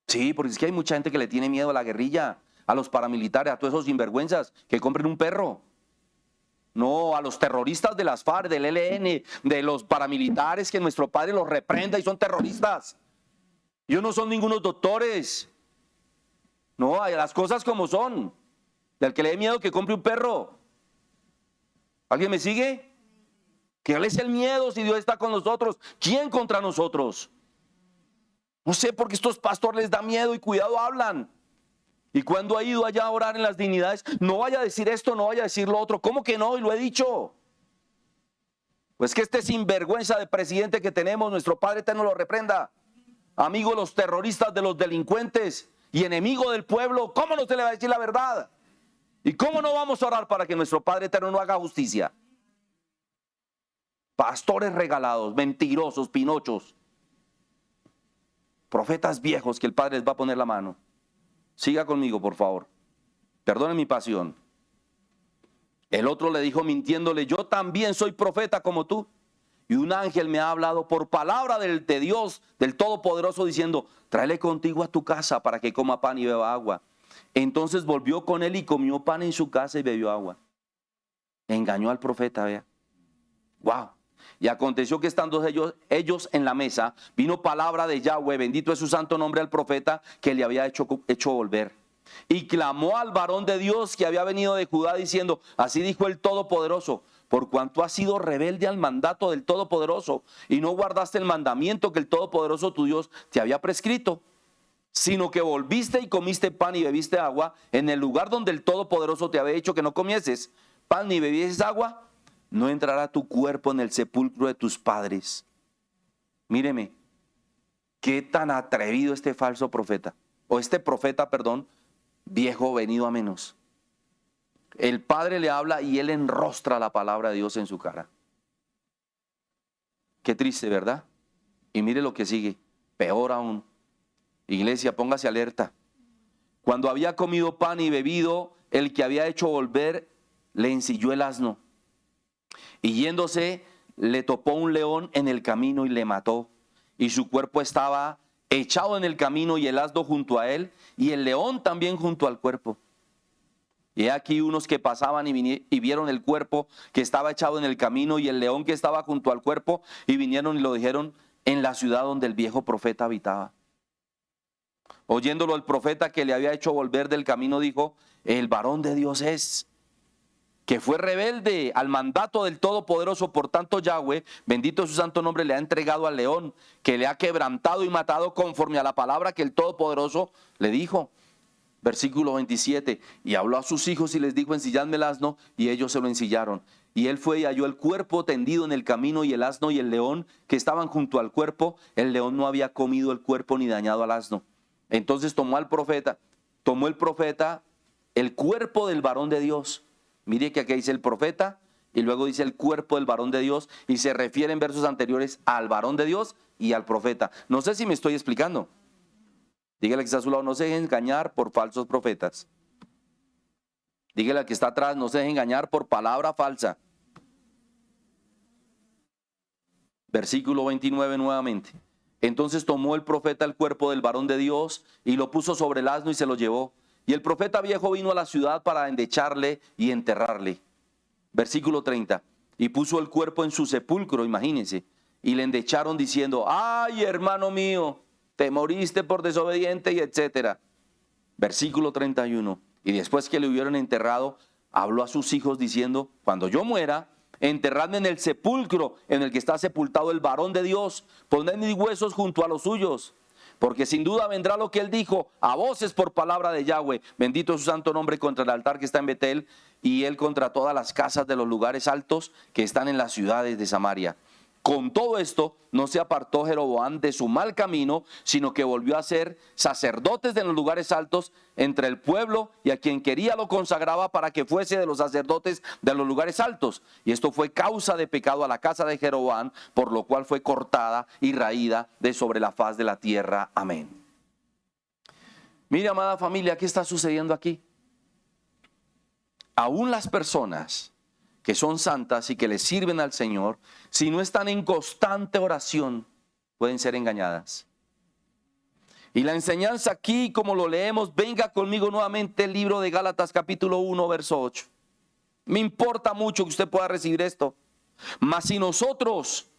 A: Sí, porque es que hay mucha gente que le tiene miedo a la guerrilla, a los paramilitares, a todos esos sinvergüenzas que compren un perro. No, a los terroristas de las FARC, del ELN, de los paramilitares, que nuestro Padre los reprenda y son terroristas. Ellos no son ningunos doctores. No, hay las cosas como son. Del que le dé miedo que compre un perro. ¿Alguien me sigue? ¿Qué es el miedo si Dios está con nosotros? ¿Quién contra nosotros? No sé por qué estos pastores les da miedo y cuidado hablan. Y cuando ha ido allá a orar en las dignidades, no vaya a decir esto, no vaya a decir lo otro. ¿Cómo que no? Y lo he dicho. Pues que este sinvergüenza de presidente que tenemos, nuestro Padre Eterno lo reprenda. Amigo de los terroristas, de los delincuentes y enemigo del pueblo, ¿cómo no se le va a decir la verdad? ¿Y cómo no vamos a orar para que nuestro Padre Eterno no haga justicia? Pastores regalados, mentirosos, pinochos, profetas viejos que el Padre les va a poner la mano. Siga conmigo, por favor. Perdone mi pasión. El otro le dijo mintiéndole, yo también soy profeta como tú. Y un ángel me ha hablado por palabra de Dios, del Todopoderoso, diciendo, tráele contigo a tu casa para que coma pan y beba agua. Entonces volvió con él y comió pan en su casa y bebió agua. Engañó al profeta, vea. Wow. Y aconteció que estando ellos en la mesa, vino palabra de Yahweh, bendito es su santo nombre, al profeta que le había hecho volver. Y clamó al varón de Dios que había venido de Judá diciendo, así dijo el Todopoderoso, por cuanto has sido rebelde al mandato del Todopoderoso y no guardaste el mandamiento que el Todopoderoso tu Dios te había prescrito, sino que volviste y comiste pan y bebiste agua en el lugar donde el Todopoderoso te había dicho que no comieses pan ni bebieses agua, no entrará tu cuerpo en el sepulcro de tus padres. Míreme, qué tan atrevido este falso profeta, o este profeta, perdón, viejo venido a menos. El Padre le habla y él enrostra la palabra de Dios en su cara. Qué triste, ¿verdad? Y mire lo que sigue, peor aún. Iglesia, póngase alerta. Cuando había comido pan y bebido, el que había hecho volver le ensilló el asno. Y yéndose, le topó un león en el camino y le mató. Y su cuerpo estaba echado en el camino y el asno junto a él, y el león también junto al cuerpo. Y aquí unos que pasaban y vieron el cuerpo que estaba echado en el camino y el león que estaba junto al cuerpo, y vinieron y lo dijeron en la ciudad donde el viejo profeta habitaba. Oyéndolo el profeta que le había hecho volver del camino, dijo, el varón de Dios es, que fue rebelde al mandato del Todopoderoso, por tanto Yahweh, bendito es su santo nombre, le ha entregado al león, que le ha quebrantado y matado conforme a la palabra que el Todopoderoso le dijo. Versículo 27, y habló a sus hijos y les dijo, ensilladme el asno, y ellos se lo ensillaron. Y él fue y halló el cuerpo tendido en el camino, y el asno y el león que estaban junto al cuerpo. El león no había comido el cuerpo ni dañado al asno. Entonces tomó el profeta el cuerpo del varón de Dios. Mire que aquí dice el profeta y luego dice el cuerpo del varón de Dios, y se refiere en versos anteriores al varón de Dios y al profeta. No sé si me estoy explicando. Dígale que está a su lado, no se deje engañar por falsos profetas. Dígale al que está atrás, no se deje engañar por palabra falsa. Versículo 29 nuevamente. Entonces tomó el profeta el cuerpo del varón de Dios y lo puso sobre el asno y se lo llevó. Y el profeta viejo vino a la ciudad para endecharle y enterrarle. Versículo 30. Y puso el cuerpo en su sepulcro, imagínense. Y le endecharon diciendo, ay, hermano mío, te moriste por desobediente y etcétera. Versículo 31. Y después que le hubieron enterrado, habló a sus hijos diciendo, cuando yo muera, enterradme en el sepulcro en el que está sepultado el varón de Dios, poned mis huesos junto a los suyos, porque sin duda vendrá lo que él dijo a voces por palabra de Yahweh, bendito es su santo nombre, contra el altar que está en Betel, y él contra todas las casas de los lugares altos que están en las ciudades de Samaria. Con todo esto no se apartó Jeroboam de su mal camino, sino que volvió a ser sacerdotes de los lugares altos entre el pueblo, y a quien quería lo consagraba para que fuese de los sacerdotes de los lugares altos. Y esto fue causa de pecado a la casa de Jeroboam, por lo cual fue cortada y raída de sobre la faz de la tierra. Amén. Mire, amada familia, ¿qué está sucediendo aquí? Aún las personas que son santas y que le sirven al Señor, si no están en constante oración, pueden ser engañadas. Y la enseñanza aquí, como lo leemos, venga conmigo nuevamente el libro de Gálatas capítulo 1, verso 8. Me importa mucho que usted pueda recibir esto. Mas si nosotros,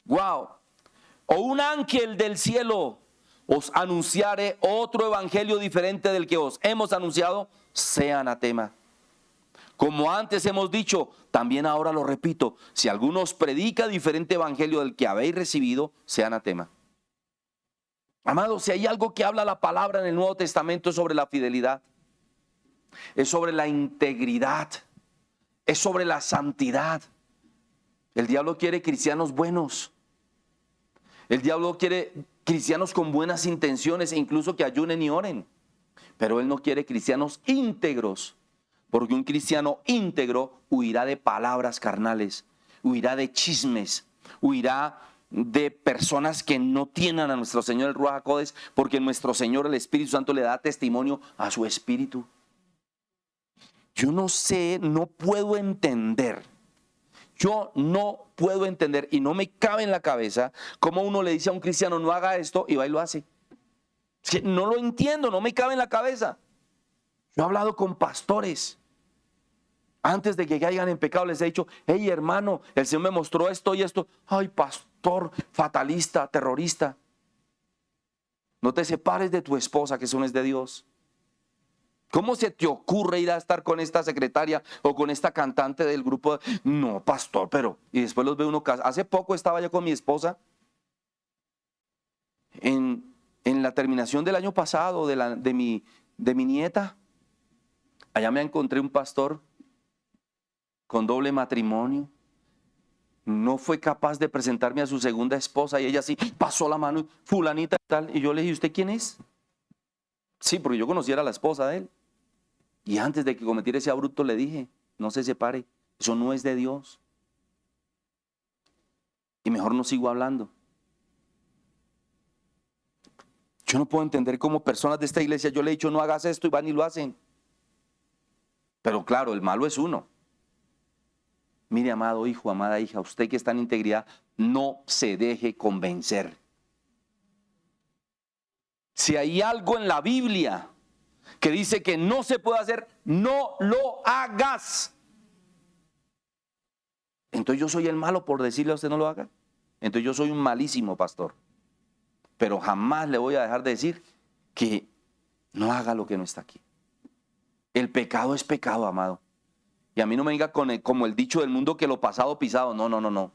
A: o un ángel del cielo os anunciare otro evangelio diferente del que os hemos anunciado, sea anatema. Como antes hemos dicho, también ahora lo repito, si alguno os predica diferente evangelio del que habéis recibido, sea anatema. Amados, si hay algo que habla la palabra en el Nuevo Testamento es sobre la fidelidad, es sobre la integridad, es sobre la santidad. El diablo quiere cristianos buenos. El diablo quiere cristianos con buenas intenciones e incluso que ayunen y oren. Pero él no quiere cristianos íntegros. Porque un cristiano íntegro huirá de palabras carnales, huirá de chismes, huirá de personas que no tienen a nuestro Señor el Ruach HaKodesh, porque nuestro Señor el Espíritu Santo le da testimonio a su espíritu. Yo no sé, no puedo entender. Yo no puedo entender y no me cabe en la cabeza cómo uno le dice a un cristiano no haga esto y va y lo hace. Es que no lo entiendo, no me cabe en la cabeza. Yo he hablado con pastores. Antes de que caigan en pecado les he dicho, hey hermano, el Señor me mostró esto y esto. Ay, pastor, fatalista, terrorista. No te separes de tu esposa, que eso no es de Dios. ¿Cómo se te ocurre ir a estar con esta secretaria o con esta cantante del grupo? No, pastor, pero... Y después los ve uno. Hace poco estaba yo con mi esposa en la terminación del año pasado de mi nieta. Allá me encontré un pastor con doble matrimonio. No fue capaz de presentarme a su segunda esposa y ella sí pasó la mano, fulanita y tal. Y yo le dije, ¿usted quién es? Sí, porque yo conociera a la esposa de él. Y antes de que cometiera ese abrupto le dije, no se separe, eso no es de Dios. Y mejor no sigo hablando. Yo no puedo entender cómo personas de esta iglesia, yo le he dicho no hagas esto y van y lo hacen. Pero claro, el malo es uno. Mire, amado hijo, amada hija, usted que está en integridad, no se deje convencer. Si hay algo en la Biblia que dice que no se puede hacer, no lo hagas. Entonces yo soy el malo por decirle a usted no lo haga. Entonces yo soy un malísimo pastor. Pero jamás le voy a dejar de decir que no haga lo que no está aquí. El pecado es pecado, amado. Y a mí no me diga como el dicho del mundo que lo pasado pisado. No, no, no, no.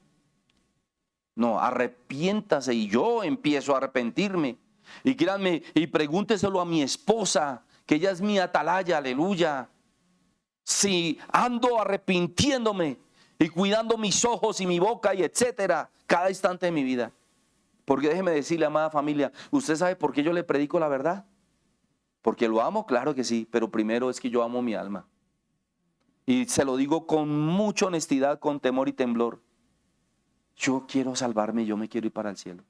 A: No, arrepiéntase y yo empiezo a arrepentirme. Y créanme, y pregúnteselo a mi esposa, que ella es mi atalaya, aleluya. Si ando arrepintiéndome y cuidando mis ojos y mi boca y etcétera, cada instante de mi vida. Porque déjeme decirle, amada familia, ¿usted sabe por qué yo le predico la verdad? ¿Porque lo amo? Claro que sí, pero primero es que yo amo mi alma. Y se lo digo con mucha honestidad, con temor y temblor. Yo quiero salvarme, yo me quiero ir para el cielo.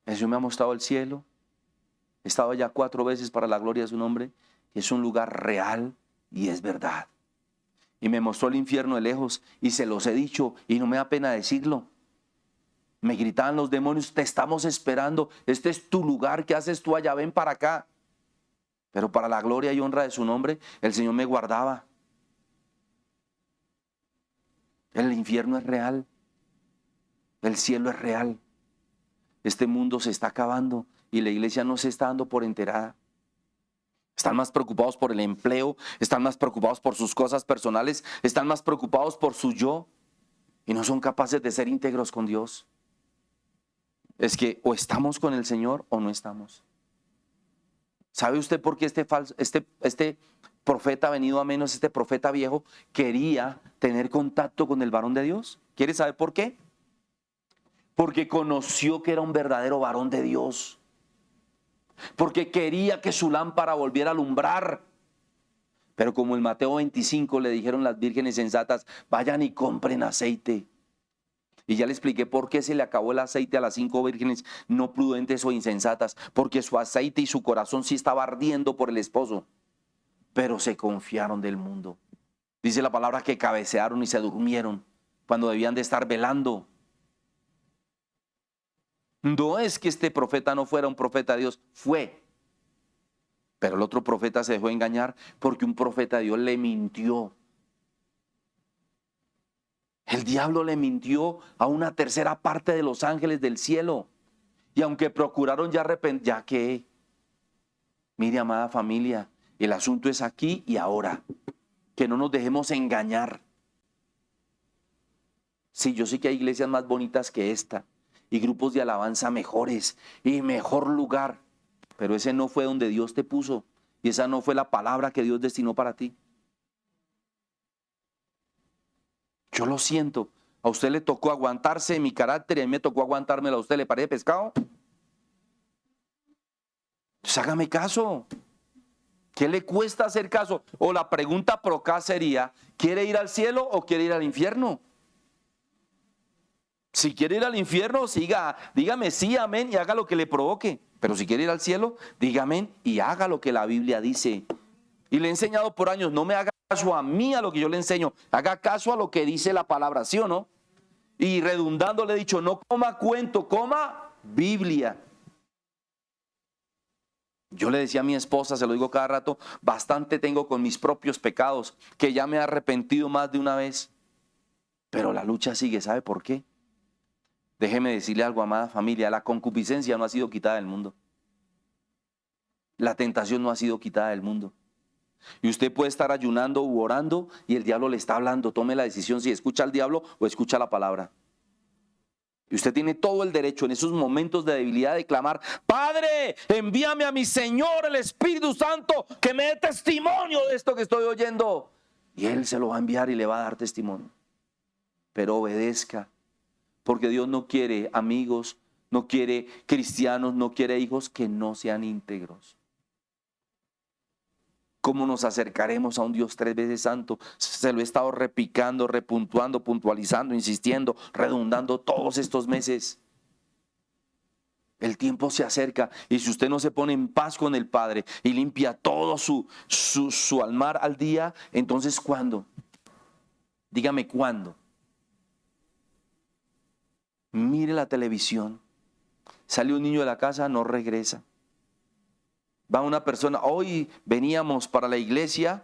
A: El Señor me ha mostrado el cielo. He estado allá 4 veces para la gloria de su nombre. Es un lugar real y es verdad. Y me mostró el infierno de lejos y se los he dicho y no me da pena decirlo. Me gritaban los demonios, te estamos esperando, este es tu lugar, ¿qué haces tú allá? Ven para acá. Pero para la gloria y honra de su nombre, el Señor me guardaba. El infierno es real, el cielo es real. Este mundo se está acabando y la iglesia no se está dando por enterada. Están más preocupados por el empleo, están más preocupados por sus cosas personales, están más preocupados por su yo y no son capaces de ser íntegros con Dios. Es que o estamos con el Señor o no estamos. ¿Sabe usted por qué este profeta venido a menos, este profeta viejo, quería tener contacto con el varón de Dios? ¿Quiere saber por qué? Porque conoció que era un verdadero varón de Dios. Porque quería que su lámpara volviera a alumbrar. Pero como en Mateo 25 le dijeron las vírgenes sensatas, vayan y compren aceite. Y ya le expliqué por qué se le acabó el aceite a las 5 vírgenes no prudentes o insensatas. Porque su aceite y su corazón sí estaba ardiendo por el esposo. Pero se confiaron del mundo. Dice la palabra que cabecearon y se durmieron cuando debían de estar velando. No es que este profeta no fuera un profeta de Dios, fue. Pero el otro profeta se dejó engañar porque un profeta de Dios le mintió. El diablo le mintió a una tercera parte de los ángeles del cielo. Y aunque procuraron ya que, mire, amada familia, el asunto es aquí y ahora. Que no nos dejemos engañar. Sí, yo sé que hay iglesias más bonitas que esta y grupos de alabanza mejores y mejor lugar, pero ese no fue donde Dios te puso y esa no fue la palabra que Dios destinó para ti. Yo lo siento, a usted le tocó aguantarse mi carácter y a mí me tocó aguantármelo a usted, ¿le parece pescado? Pues hágame caso. ¿Qué le cuesta hacer caso? O la pregunta por acá sería, ¿quiere ir al cielo o quiere ir al infierno? Si quiere ir al infierno, dígame sí, amén, y haga lo que le provoque. Pero si quiere ir al cielo, dígame y haga lo que la Biblia dice. Y le he enseñado por años, no me haga caso a mí a lo que yo le enseño, haga caso a lo que dice la palabra, ¿sí o no? Y redundando le he dicho, no coma cuento, coma Biblia. Yo le decía a mi esposa, se lo digo cada rato, bastante tengo con mis propios pecados, que ya me he arrepentido más de una vez. Pero la lucha sigue, ¿sabe por qué? Déjeme decirle algo, amada familia, la concupiscencia no ha sido quitada del mundo. La tentación no ha sido quitada del mundo. Y usted puede estar ayunando u orando y el diablo le está hablando. Tome la decisión si escucha al diablo o escucha la palabra. Y usted tiene todo el derecho en esos momentos de debilidad de clamar, Padre, envíame a mi Señor el Espíritu Santo que me dé testimonio de esto que estoy oyendo. Y Él se lo va a enviar y le va a dar testimonio. Pero obedezca. Porque Dios no quiere amigos, no quiere cristianos, no quiere hijos que no sean íntegros. ¿Cómo nos acercaremos a un Dios 3 veces santo? Se lo he estado repicando, repuntuando, puntualizando, insistiendo, redundando todos estos meses. El tiempo se acerca y si usted no se pone en paz con el Padre y limpia todo su almar al día, entonces ¿cuándo? Dígame cuándo. Mire la televisión, sale un niño de la casa, no regresa. Va una persona, hoy veníamos para la iglesia,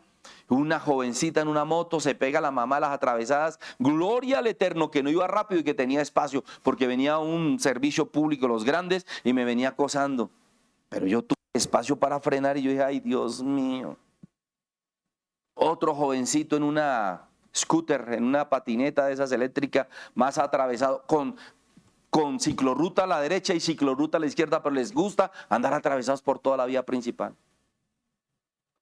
A: una jovencita en una moto, se pega a la mamá a las atravesadas, gloria al Eterno que no iba rápido y que tenía espacio, porque venía un servicio público, los grandes, y me venía acosando. Pero yo tuve espacio para frenar y yo dije, ay Dios mío. Otro jovencito en una scooter, en una patineta de esas eléctricas, más atravesado, con ciclorruta a la derecha y ciclorruta a la izquierda, pero les gusta andar atravesados por toda la vía principal.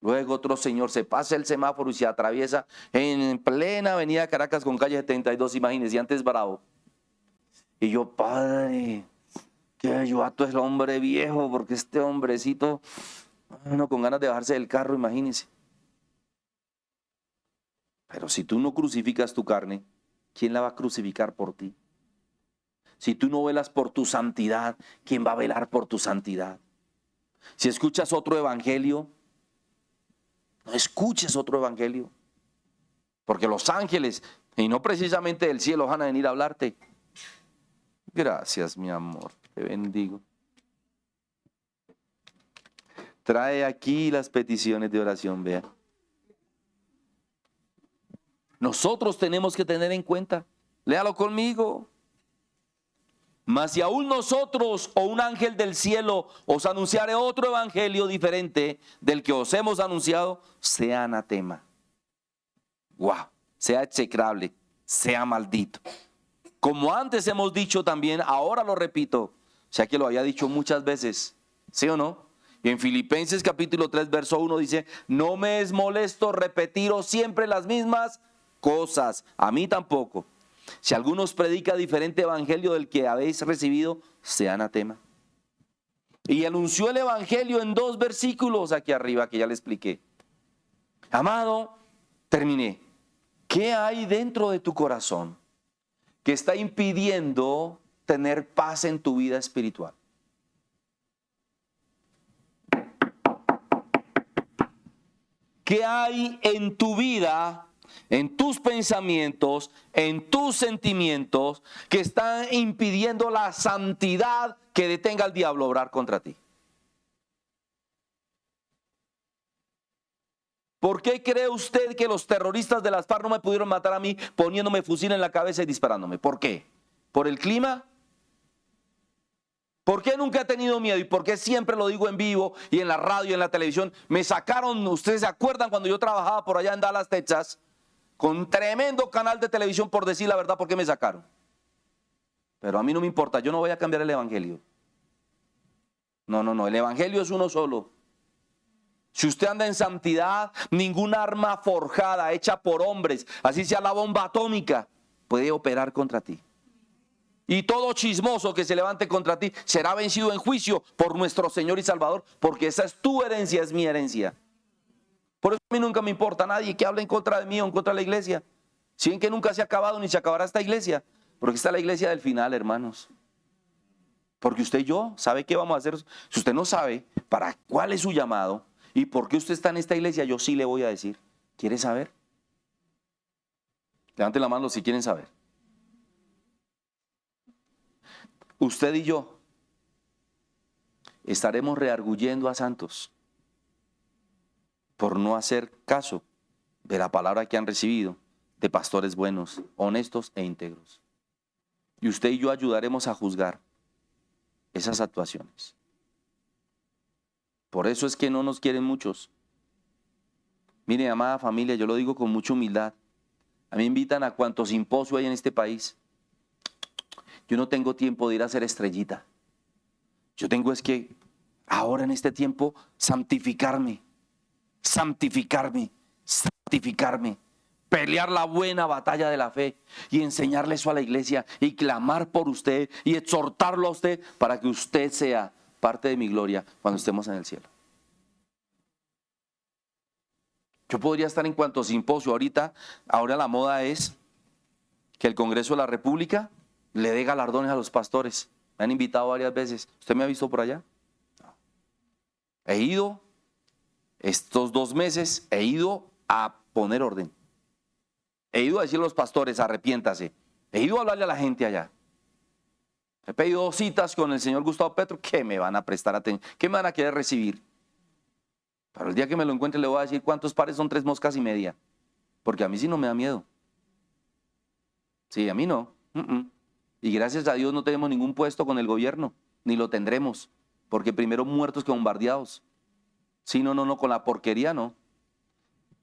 A: Luego otro señor se pasa el semáforo y se atraviesa en plena avenida Caracas con calle 72, imagínense, y antes bravo. Y yo, Padre, que ayudato es el hombre viejo, porque este hombrecito, uno con ganas de bajarse del carro, imagínense. Pero si tú no crucificas tu carne, ¿quién la va a crucificar por ti? Si tú no velas por tu santidad, ¿quién va a velar por tu santidad? Si escuchas otro evangelio, no escuches otro evangelio. Porque los ángeles, y no precisamente del cielo, van a venir a hablarte. Gracias, mi amor, te bendigo. Trae aquí las peticiones de oración, vea. Nosotros tenemos que tener en cuenta, léalo conmigo. Mas si aún nosotros o un ángel del cielo os anunciare otro evangelio diferente del que os hemos anunciado, sea anatema. Guau, sea execrable, sea maldito. Como antes hemos dicho también, ahora lo repito, o sea que lo había dicho muchas veces, ¿sí o no? Y en Filipenses capítulo 3, verso 1 dice, no me es molesto repetiros siempre las mismas cosas, a mí tampoco. Si alguno os predica diferente evangelio del que habéis recibido, sea anatema. Y anunció el evangelio en 2 versículos aquí arriba que ya le expliqué. Amado, terminé. ¿Qué hay dentro de tu corazón que está impidiendo tener paz en tu vida espiritual? ¿Qué hay en tu vida, en tus pensamientos, en tus sentimientos que están impidiendo la santidad que detenga al diablo a obrar contra ti? ¿Por qué cree usted que los terroristas de las FARC no me pudieron matar a mí poniéndome fusil en la cabeza y disparándome? ¿Por qué? ¿Por el clima? ¿Por qué nunca he tenido miedo? ¿Y por qué siempre lo digo en vivo y en la radio y en la televisión? Me sacaron, ustedes se acuerdan cuando yo trabajaba por allá en Dallas, Texas, con tremendo canal de televisión por decir la verdad, ¿por qué me sacaron? Pero a mí no me importa, yo no voy a cambiar el evangelio. No, el evangelio es uno solo. Si usted anda en santidad, ningún arma forjada, hecha por hombres, así sea la bomba atómica, puede operar contra ti. Y todo chismoso que se levante contra ti será vencido en juicio por nuestro Señor y Salvador, porque esa es tu herencia, es mi herencia. Por eso a mí nunca me importa nadie que hable en contra de mí o en contra de la iglesia. Si ven que nunca se ha acabado ni se acabará esta iglesia, porque esta es la iglesia del final, hermanos. Porque usted y yo, ¿sabe qué vamos a hacer? Si usted no sabe para cuál es su llamado y por qué usted está en esta iglesia, yo sí le voy a decir. ¿Quiere saber? Levanten la mano si quieren saber. Usted y yo estaremos rearguyendo a santos por no hacer caso de la palabra que han recibido de pastores buenos, honestos e íntegros. Y usted y yo ayudaremos a juzgar esas actuaciones. Por eso es que no nos quieren muchos. Mire, amada familia, yo lo digo con mucha humildad. A mí me invitan a cuanto simposio hay en este país. Yo no tengo tiempo de ir a hacer estrellita. Yo tengo es que ahora en este tiempo santificarme, pelear la buena batalla de la fe y enseñarle eso a la iglesia y clamar por usted y exhortarlo a usted para que usted sea parte de mi gloria cuando estemos en el cielo. Yo podría estar en cuanto simposio ahora la moda es que el Congreso de la República le dé galardones a los pastores. Me han invitado varias veces. ¿Usted me ha visto por allá? No. He ido estos 2 meses, he ido a poner orden. He ido a decirle a los pastores, arrepiéntase. He ido a hablarle a la gente allá. He pedido citas con el señor Gustavo Petro. ¿Qué me van a prestar atención? ¿Qué me van a querer recibir? Pero el día que me lo encuentre le voy a decir cuántos pares son 3 moscas y media. Porque a mí sí no me da miedo. Sí, a mí no. Y gracias a Dios no tenemos ningún puesto con el gobierno, ni lo tendremos, porque primero muertos que bombardeados. Sí, no, con la porquería no.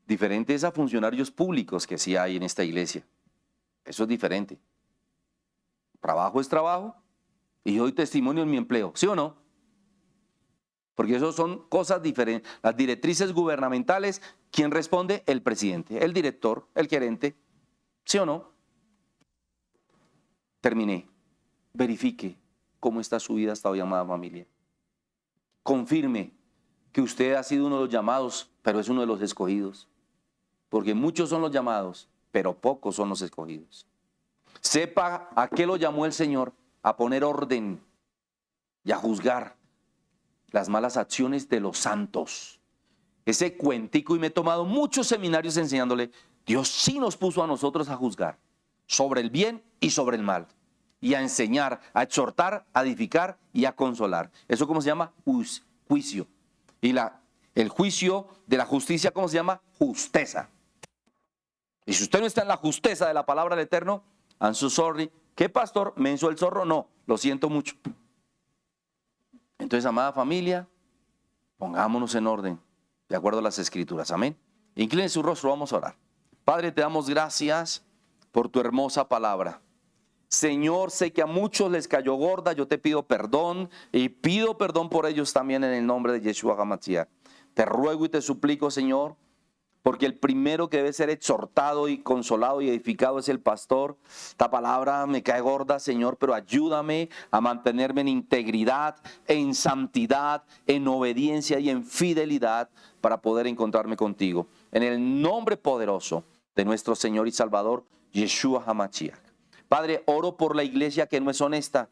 A: Diferente es a funcionarios públicos que sí hay en esta iglesia. Eso es diferente. Trabajo es trabajo y yo doy testimonio en mi empleo, ¿sí o no? Porque eso son cosas diferentes. Las directrices gubernamentales, ¿quién responde? El presidente, el director, el gerente, ¿sí o no? Terminé. Verifique cómo está su vida hasta hoy, amada familia. Confirme que usted ha sido uno de los llamados, pero es uno de los escogidos. porque muchos son los llamados, pero pocos son los escogidos. Sepa a qué lo llamó el Señor, a poner orden y a juzgar las malas acciones de los santos. Ese cuentico, y me he tomado muchos seminarios enseñándole, Dios sí nos puso a nosotros a juzgar sobre el bien y sobre el mal, y a enseñar, a exhortar, a edificar y a consolar. ¿Eso cómo se llama? Juicio. Y el juicio de la justicia, ¿cómo se llama? Justeza. Y si usted no está en la justeza de la palabra del Eterno, I'm so sorry. ¿Qué pastor? ¿Menso el zorro? No, lo siento mucho. Entonces, amada familia, pongámonos en orden, de acuerdo a las Escrituras. Amén. Incline su rostro, vamos a orar. Padre, te damos gracias por tu hermosa palabra. Señor, sé que a muchos les cayó gorda, yo te pido perdón y pido perdón por ellos también en el nombre de Yeshua HaMashiach. Te ruego y te suplico, Señor, porque el primero que debe ser exhortado y consolado y edificado es el pastor. Esta palabra me cae gorda, Señor, pero ayúdame a mantenerme en integridad, en santidad, en obediencia y en fidelidad para poder encontrarme contigo. En el nombre poderoso de nuestro Señor y Salvador, Yeshua HaMashiach. Padre, oro por la iglesia que no es honesta,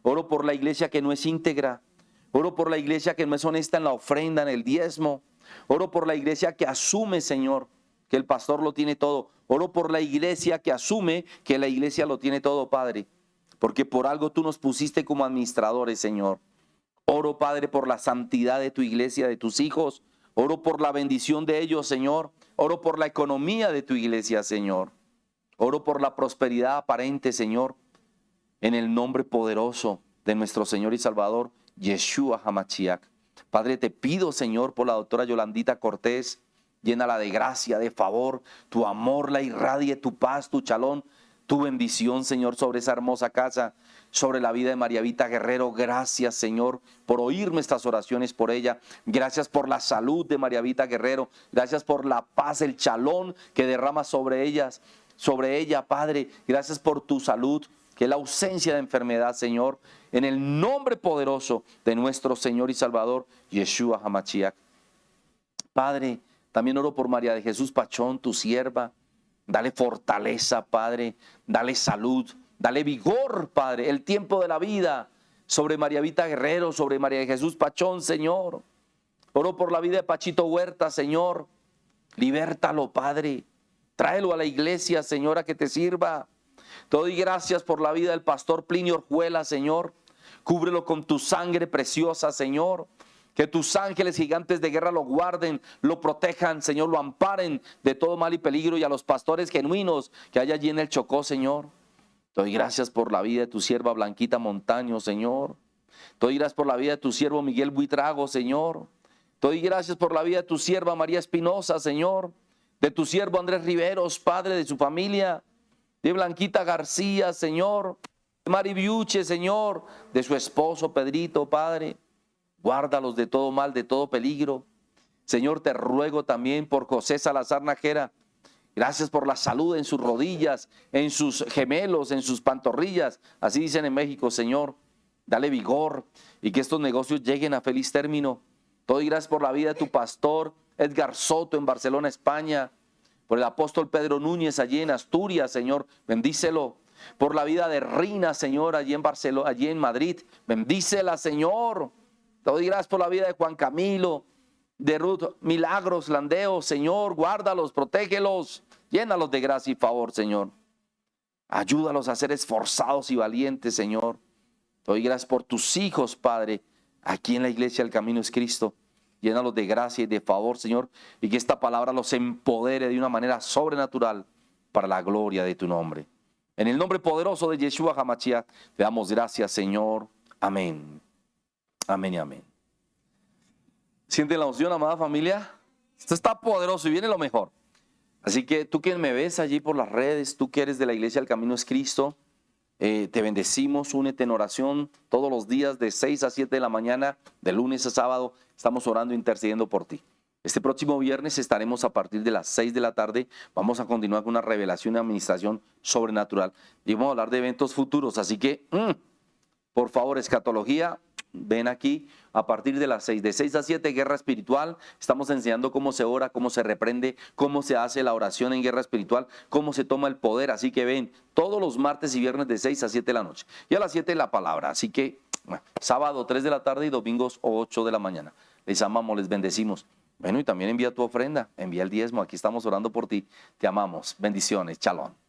A: oro por la iglesia que no es íntegra, oro por la iglesia que no es honesta en la ofrenda, en el diezmo, oro por la iglesia que asume, Señor, que el pastor lo tiene todo, oro por la iglesia que asume que la iglesia lo tiene todo, Padre, porque por algo tú nos pusiste como administradores, Señor. Oro, Padre, por la santidad de tu iglesia, de tus hijos, oro por la bendición de ellos, Señor, oro por la economía de tu iglesia, Señor. Oro por la prosperidad aparente, Señor, en el nombre poderoso de nuestro Señor y Salvador, Yeshua HaMashiach. Padre, te pido, Señor, por la doctora Yolandita Cortés, llénala de gracia, de favor, tu amor la irradie, tu paz, tu chalón, tu bendición, Señor, sobre esa hermosa casa, sobre la vida de María Vita Guerrero. Gracias, Señor, por oír nuestras oraciones por ella. Gracias por la salud de María Vita Guerrero. Gracias por la paz, el chalón que derrama sobre ellas. Sobre ella, Padre, gracias por tu salud, que es la ausencia de enfermedad, Señor, en el nombre poderoso de nuestro Señor y Salvador, Yeshua HaMashiach. Padre, también oro por María de Jesús Pachón, tu sierva. Dale fortaleza, Padre, dale salud, dale vigor, Padre, el tiempo de la vida, sobre María Vita Guerrero, sobre María de Jesús Pachón, Señor. Oro por la vida de Pachito Huerta, Señor. Libértalo, Padre. Tráelo a la iglesia, Señora, que te sirva. Te doy gracias por la vida del pastor Plinio Orjuela, Señor. Cúbrelo con tu sangre preciosa, Señor. Que tus ángeles gigantes de guerra lo guarden, lo protejan, Señor, lo amparen de todo mal y peligro. Y a los pastores genuinos que hay allí en el Chocó, Señor. Te doy gracias por la vida de tu sierva Blanquita Montaño, Señor. Te doy gracias por la vida de tu siervo Miguel Buitrago, Señor. Te doy gracias por la vida de tu sierva María Espinosa, Señor. De tu siervo Andrés Riveros, Padre, de su familia, de Blanquita García, Señor, de Mari Biuche, Señor, de su esposo Pedrito, Padre, guárdalos de todo mal, de todo peligro. Señor, te ruego también por José Salazar Najera, gracias por la salud en sus rodillas, en sus gemelos, en sus pantorrillas, así dicen en México, Señor, dale vigor y que estos negocios lleguen a feliz término. Te doy gracias por la vida de tu pastor Edgar Soto en Barcelona, España, por el apóstol Pedro Núñez allí en Asturias, Señor, bendícelo. Por la vida de Rina, Señor, allí en Barcelona, allí en Madrid, bendícela, Señor. Te doy gracias por la vida de Juan Camilo, de Ruth Milagros Landeo, Señor, guárdalos, protégelos, llénalos de gracia y favor, Señor. Ayúdalos a ser esforzados y valientes, Señor. Te doy gracias por tus hijos, Padre, aquí en la iglesia El Camino es Cristo. Llénalos de gracia y de favor, Señor, y que esta palabra los empodere de una manera sobrenatural para la gloria de tu nombre. En el nombre poderoso de Yeshua HaMashiach, te damos gracias, Señor. Amén. Amén y amén. ¿Sienten la unción, amada familia? Esto está poderoso y viene lo mejor. Así que tú que me ves allí por las redes, tú que eres de la iglesia El Camino es Cristo, te bendecimos, únete en oración todos los días de 6 a 7 de la mañana, de lunes a sábado, estamos orando e intercediendo por ti. Este próximo viernes estaremos a partir de las 6 de la tarde, vamos a continuar con una revelación y administración sobrenatural. Y vamos a hablar de eventos futuros, así que, por favor, escatología, ven aquí a partir de las 6, de 6 a 7, guerra espiritual. Estamos enseñando cómo se ora, cómo se reprende, cómo se hace la oración en guerra espiritual, cómo se toma el poder. Así que ven, todos los martes y viernes de 6 a 7 de la noche. Y a las 7 la palabra. Así que, bueno, sábado 3 de la tarde y domingos 8 de la mañana. Les amamos, les bendecimos. Bueno, y también envía tu ofrenda, envía el diezmo. Aquí estamos orando por ti. Te amamos. Bendiciones. Shalom.